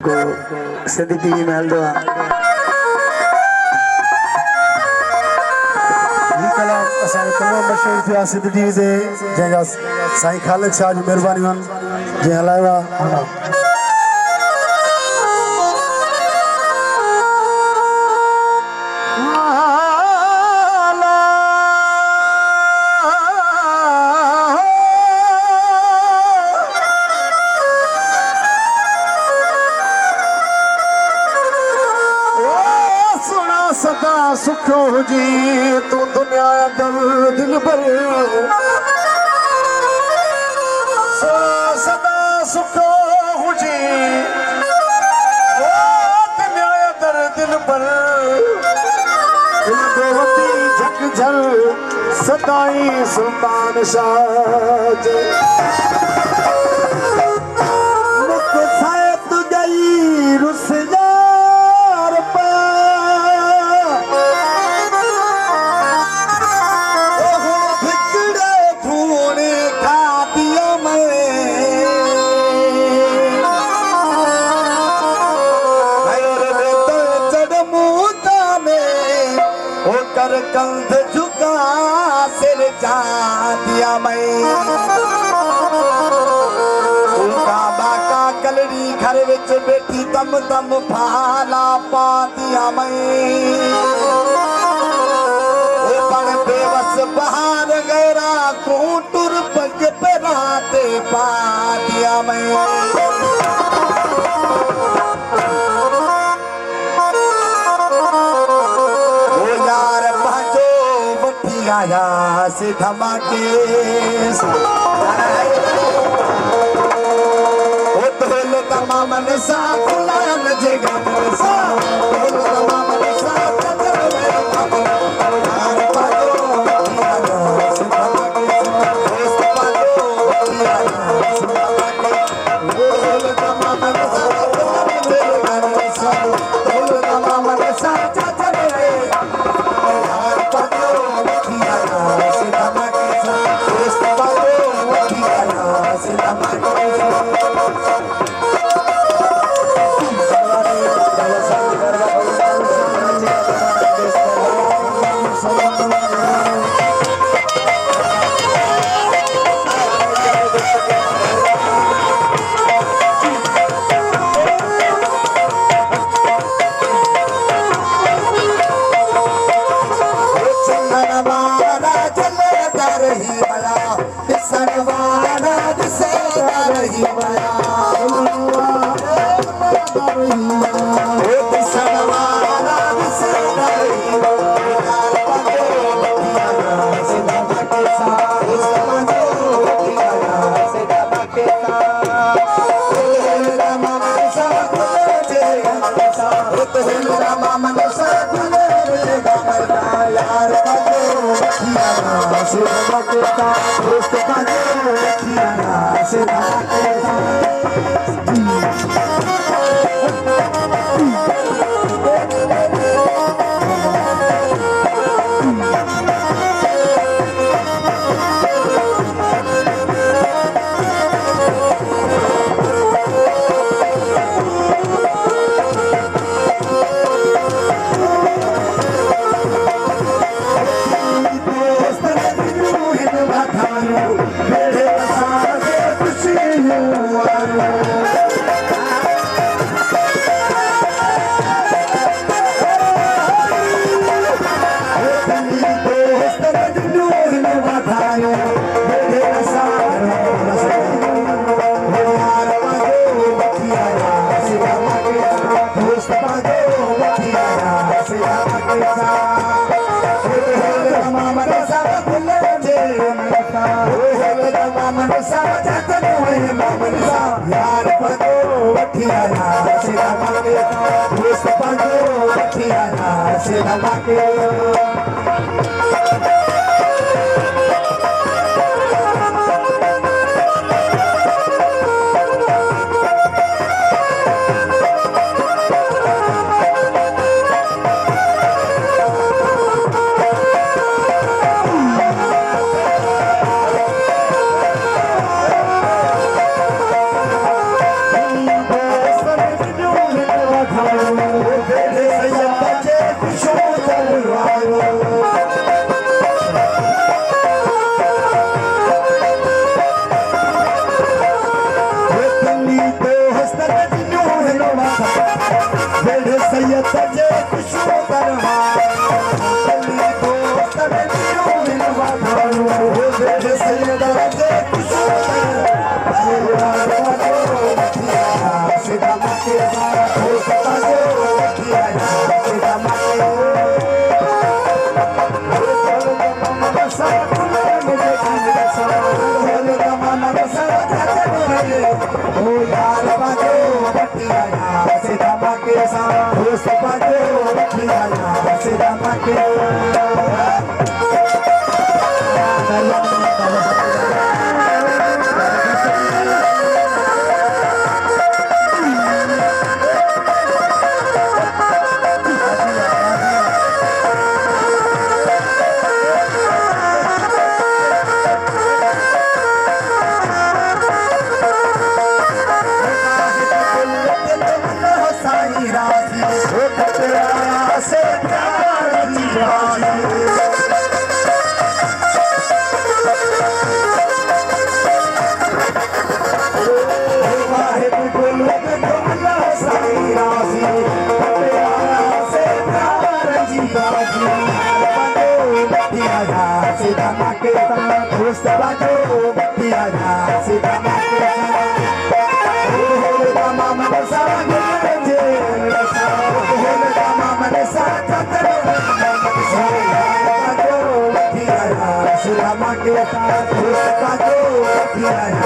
को सिद्धि टीवी महल दुआ कलाम असांजे तमामु मशहूरु थिया सिद्धि टीवी ते जंहिंजा साईं ख़ालिद शाह जी महिरबानियूं आहिनि जंहिं हलायो आहे। सदा सुख हुजी तू दुनिया दर दिल भर सदा सुख हुजी दुनिया दर दिल भर झक झर सदाई सुल्तान शाह मुख साए तुझई रुस कर कंध झुका सिर जा दिया मैं काबा का कलड़ी घर विच बैठी तम तम फाला पा दिया मैं पण बेवस बहार गैरा कोटुर पग पराते पा दिया मैं आया से धमाके ओ तोल तमाम ने साथ लान जगह में सा तोल तमाम ने साथ चल मेरे बाबू यार पादो आया से धमाके दोस्त पादो आया से धमाके तोल तमाम ने साथ लान जगह में सा तोल तमाम ने साथ चल मेरे यार पादो बेड़े सैयद जे खुशो दरबार दिल्ली दोस्त ने लियो मिलवा थारू बेड़े सैयद जे खुशो दरबार सीधा मके सारा दोस्त ताजो किया सीधा मके ओ यार बाजो बटिया सीधा मके सारा दोस्त बाजो बटिया सीधा मके Yeah.